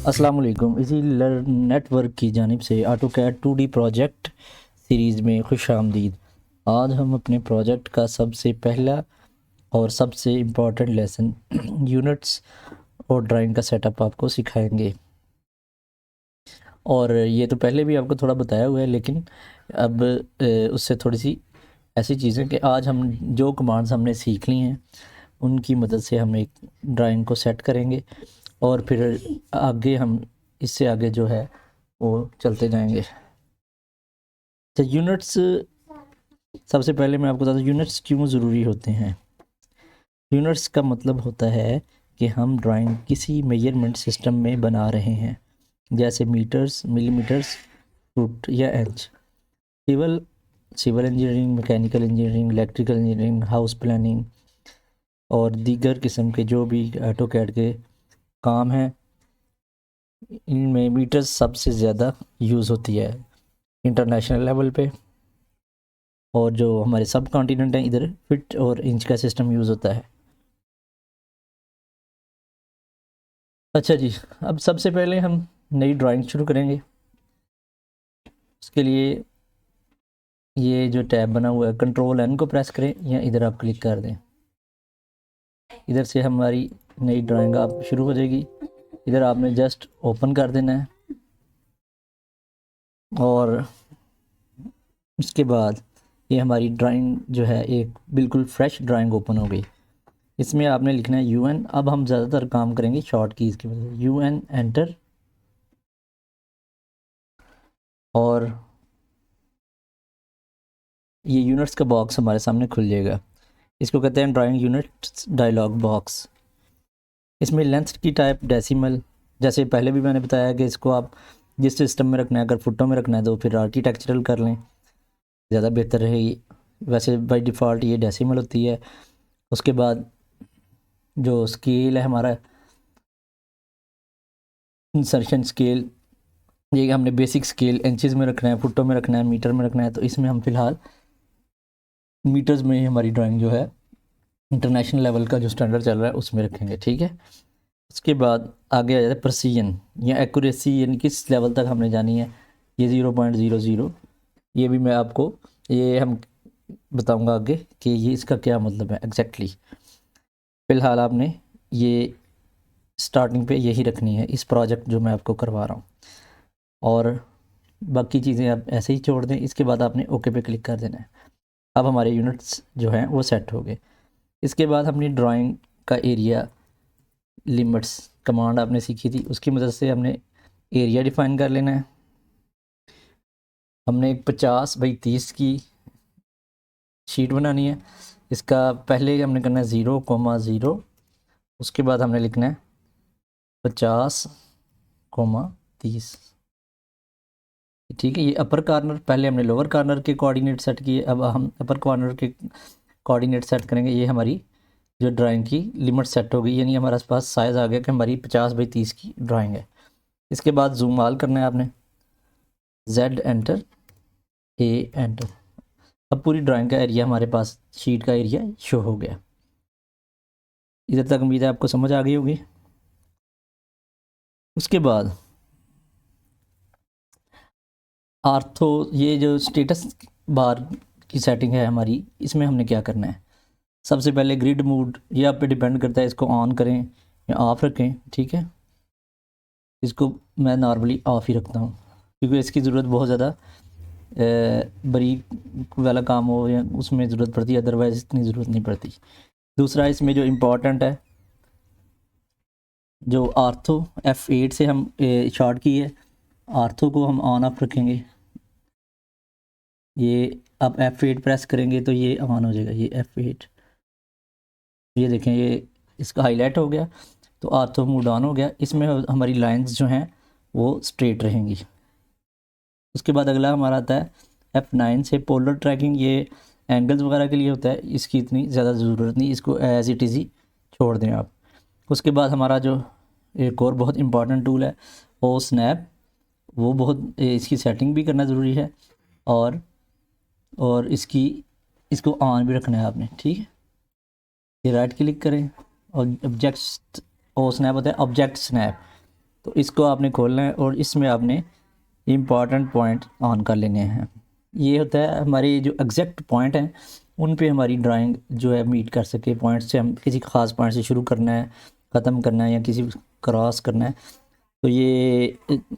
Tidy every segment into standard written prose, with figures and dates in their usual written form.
अस्सलाम वालेकुम। इसी लर्न नेटवर्क की जानिब से ऑटोकैड 2D प्रोजेक्ट सीरीज़ में खुश आमदीद। आज हम अपने प्रोजेक्ट का सबसे पहला और सबसे इम्पोर्टेंट लेसन यूनिट्स और ड्राइंग का सेटअप आपको सिखाएंगे। और ये तो पहले भी आपको थोड़ा बताया हुआ है, लेकिन अब उससे थोड़ी सी ऐसी चीज़ें कि आज हम जो कमांड्स हमने सीख ली हैं उनकी मदद से हम एक ड्राइंग को सेट करेंगे और फिर आगे हम इससे आगे जो है वो चलते जाएंगे। तो यूनिट्स, सबसे पहले मैं आपको बता दूं यूनिट्स क्यों ज़रूरी होते हैं। यूनिट्स का मतलब होता है कि हम ड्राइंग किसी मेजरमेंट सिस्टम में बना रहे हैं, जैसे मीटर्स, मिलीमीटर्स, फुट या inch. Civil engineering, mechanical engineering, electrical engineering, house planning और दीगर किस्म के जो भी ऑटोकैड के काम हैं, इनमें मीटर्स सबसे ज़्यादा यूज़ होती है इंटरनेशनल लेवल पे। और जो हमारे सब कॉन्टिनेंट हैं, इधर फिट और इंच का सिस्टम यूज़ होता है। अच्छा जी, अब सबसे पहले हम नई ड्राइंग शुरू करेंगे। उसके लिए ये जो टैब बना हुआ है, कंट्रोल एन को प्रेस करें या इधर आप क्लिक कर दें। इधर से हमारी नई ड्राइंग आप शुरू हो जाएगी। इधर आपने जस्ट ओपन कर देना है और उसके बाद ये हमारी ड्राइंग जो है एक बिल्कुल फ्रेश ड्राइंग ओपन हो गई। इसमें आपने लिखना है UN। अब हम ज़्यादातर काम करेंगे शॉर्ट कीज़ की वजह से। UN एंटर, और ये यूनिट्स का बॉक्स हमारे सामने खुल जाएगा। इसको कहते हैं ड्राइंग यूनिट्स डायलॉग बॉक्स। इसमें लेंथ की टाइप डेसिमल, जैसे पहले भी मैंने बताया कि इसको आप जिस सिस्टम में रखना है, अगर फुटों में रखना है तो फिर आर्किटेक्चरल कर लें, ज़्यादा बेहतर रहेगी। वैसे बाय डिफ़ॉल्ट ये डेसिमल होती है। उसके बाद जो स्केल है हमारा, इंसर्शन स्केल, ये हमने बेसिक स्केल इंचज़ में रखना है, फुटों में रखना है, मीटर में रखना है। तो इसमें हम फ़िलहाल मीटर्स में ही हमारी ड्राइंग जो है इंटरनेशनल लेवल का जो स्टैंडर्ड चल रहा है उसमें रखेंगे, ठीक है। उसके बाद आगे आ जाता है प्रेसिजन या एक्यूरेसी, यानी किस लेवल तक हमने जानी है। ये 0.00, ये भी मैं आपको ये हम बताऊंगा आगे कि ये इसका क्या मतलब है एग्जैक्टली। फ़िलहाल आपने ये स्टार्टिंग पे यही रखनी है इस प्रोजेक्ट जो मैं आपको करवा रहा हूँ, और बाकी चीज़ें आप ऐसे ही छोड़ दें। इसके बाद आपने ओके पे क्लिक कर देना है। अब हमारे यूनिट्स जो हैं वो सेट हो गए। इसके बाद अपनी ड्राइंग का एरिया लिमिट्स कमांड आपने सीखी थी, उसकी मदद से हमने एरिया डिफाइन कर लेना है। हमने एक 50x30 की शीट बनानी है। इसका पहले हमने करना है 0,0, उसके बाद हमने लिखना है 50,30, ठीक है। ये अपर कॉर्नर, पहले हमने लोअर कॉर्नर के कोऑर्डिनेट सेट किए, अब हम अपर कॉर्नर के कोऑर्डिनेट सेट करेंगे। ये हमारी जो ड्राइंग की लिमिट सेट हो गई, यानी हमारे पास साइज़ आ गया कि हमारी 50x30 की ड्राइंग है। इसके बाद जूम ऑल करना है आपने, Z एंटर, A एंटर। अब पूरी ड्राइंग का एरिया हमारे पास, शीट का एरिया शो हो गया। इधर तक उम्मीद है आपको समझ आ गई होगी। उसके बाद आर्थो, ये जो स्टेटस बार की सेटिंग है हमारी, इसमें हमने क्या करना है। सबसे पहले ग्रिड मूड, ये आप पे डिपेंड करता है, इसको ऑन करें या ऑफ़ रखें, ठीक है। इसको मैं नॉर्मली ऑफ़ ही रखता हूँ क्योंकि इसकी ज़रूरत बहुत ज़्यादा बारीक वाला काम हो या उसमें ज़रूरत पड़ती है, अदरवाइज़ इतनी ज़रूरत नहीं पड़ती। दूसरा इसमें जो इम्पोर्टेंट है, जो आर्थो F8 से हम शॉर्ट की है, आर्थो को हम ऑन ऑफ रखेंगे। ये आप F8 प्रेस करेंगे तो ये ऑन हो जाएगा, ये F8, ये देखें ये इसका हाईलाइट हो गया, तो आर्थो मूड ऑन हो गया। इसमें हमारी लाइंस जो हैं वो स्ट्रेट रहेंगी। उसके बाद अगला हमारा आता है F9 से पोलर ट्रैकिंग, ये एंगल्स वगैरह के लिए होता है, इसकी इतनी ज़्यादा ज़रूरत नहीं, इसको एज इट इज़ ही छोड़ दें आप। उसके बाद हमारा जो एक और बहुत इंपॉर्टेंट टूल है वो स्नैप, वो बहुत इसकी सेटिंग भी करना ज़रूरी है, और इसको ऑन भी रखना है आपने, ठीक है। ये राइट क्लिक करें और ऑब्जेक्ट्स, ओ स्नैप होता है ऑब्जेक्ट स्नैप, तो इसको आपने खोलना है और इसमें आपने इम्पॉर्टेंट पॉइंट ऑन कर लेने हैं। ये होता है हमारे जो एग्जैक्ट पॉइंट हैं उन पे हमारी ड्राइंग जो है मीट कर सके। पॉइंट से हम किसी ख़ास पॉइंट से शुरू करना है, ख़त्म करना है या किसी क्रॉस करना है, तो ये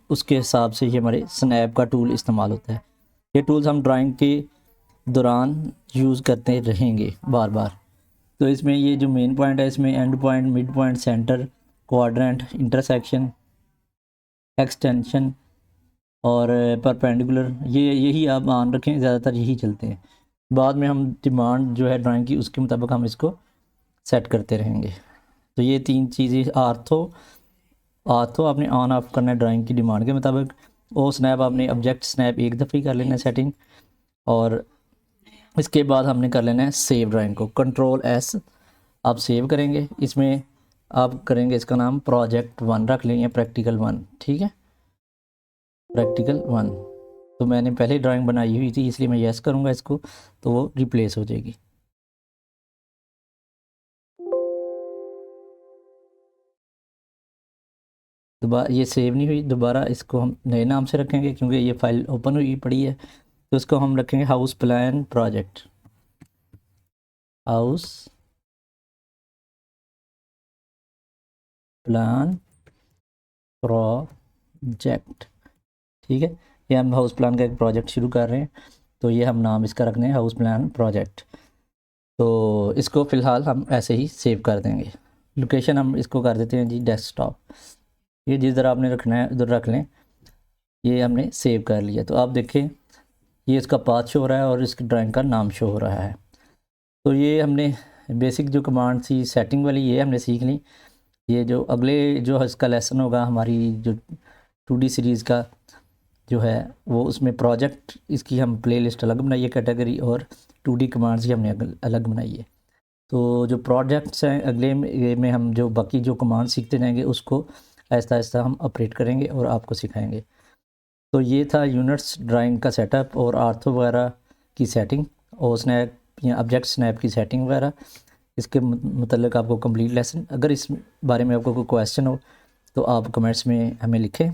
उसके हिसाब से ये हमारे स्नैप का टूल इस्तेमाल होता है। ये टूल्स हम ड्राइंग के दौरान यूज़ करते रहेंगे बार बार। तो इसमें ये जो मेन पॉइंट है, इसमें and point, mid point, centre, quadrant, intersection, extension और परपेंडिकुलर, ये यही आप मान रखें, ज़्यादातर यही चलते हैं। बाद में हम डिमांड जो है ड्राइंग की उसके मुताबिक हम इसको सेट करते रहेंगे। तो ये 3 चीज़ें, आर्थो आपने ऑन ऑफ करना है ड्राइंग की डिमांड के मुताबिक। ओ स्नैप आपने ऑब्जेक्ट स्नैप एक दफ़े कर लेना है सेटिंग, और इसके बाद हमने कर लेना है सेव ड्राइंग को। Ctrl+S आप सेव करेंगे। इसमें आप करेंगे इसका नाम प्रोजेक्ट 1 रख लें या प्रैक्टिकल 1, ठीक है, प्रैक्टिकल 1। तो मैंने पहले ड्राइंग बनाई हुई थी इसलिए मैं यस करूँगा इसको, तो वो रिप्लेस हो जाएगी। दोबारा ये सेव नहीं हुई, दोबारा इसको हम नए नाम से रखेंगे क्योंकि ये फाइल ओपन हुई पड़ी है। तो इसको हम रखेंगे house plan project, house plan project, ठीक है। ये हम हाउस प्लान का एक प्रोजेक्ट शुरू कर रहे हैं, तो ये हम नाम इसका रखने हैं हाउस प्लान प्रोजेक्ट। तो इसको फ़िलहाल हम ऐसे ही सेव कर देंगे। लोकेशन हम इसको कर देते हैं जी डेस्कटॉप। ये जिस तरह आपने रखना है उधर रख लें। ये हमने सेव कर लिया। तो आप देखें ये इसका पाथ शो हो रहा है और इसकी ड्राइंग का नाम शो हो रहा है। तो ये हमने बेसिक जो कमांड थी सेटिंग वाली, ये हमने सीख ली। ये जो अगले जो इसका लेसन होगा हमारी जो 2D सीरीज़ का जो है वो, उसमें प्रोजेक्ट इसकी हम प्लेलिस्ट अलग बनाई है कैटेगरी, और 2D कमांड्स ही हमने अलग बनाई है। तो जो प्रोजेक्ट्स हैं अगले में हम जो बाकी जो कमांड सीखते जाएंगे उसको आहिस्ता आहिस्ता हम ऑपरेट करेंगे और आपको सिखाएंगे। तो ये था यूनिट्स ड्राइंग का सेटअप और आर्थो वगैरह की सेटिंग और स्नैप या ऑब्जेक्ट स्नैप की सेटिंग वगैरह। इसके मतलब आपको कंप्लीट लेसन, अगर इस बारे में आपको कोई क्वेश्चन हो तो आप कमेंट्स में हमें लिखें।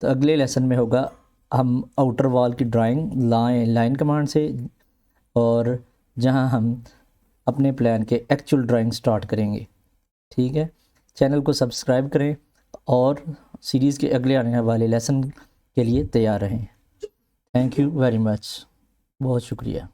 तो अगले लेसन में होगा हम आउटर वॉल की ड्राइंग लाइन कमांड से, और जहां हम अपने प्लान के एक्चुअल ड्राइंग स्टार्ट करेंगे, ठीक है। चैनल को सब्सक्राइब करें और सीरीज़ के अगले आने वाले लेसन के लिए तैयार रहें। थैंक यू वेरी मच, बहुत शुक्रिया।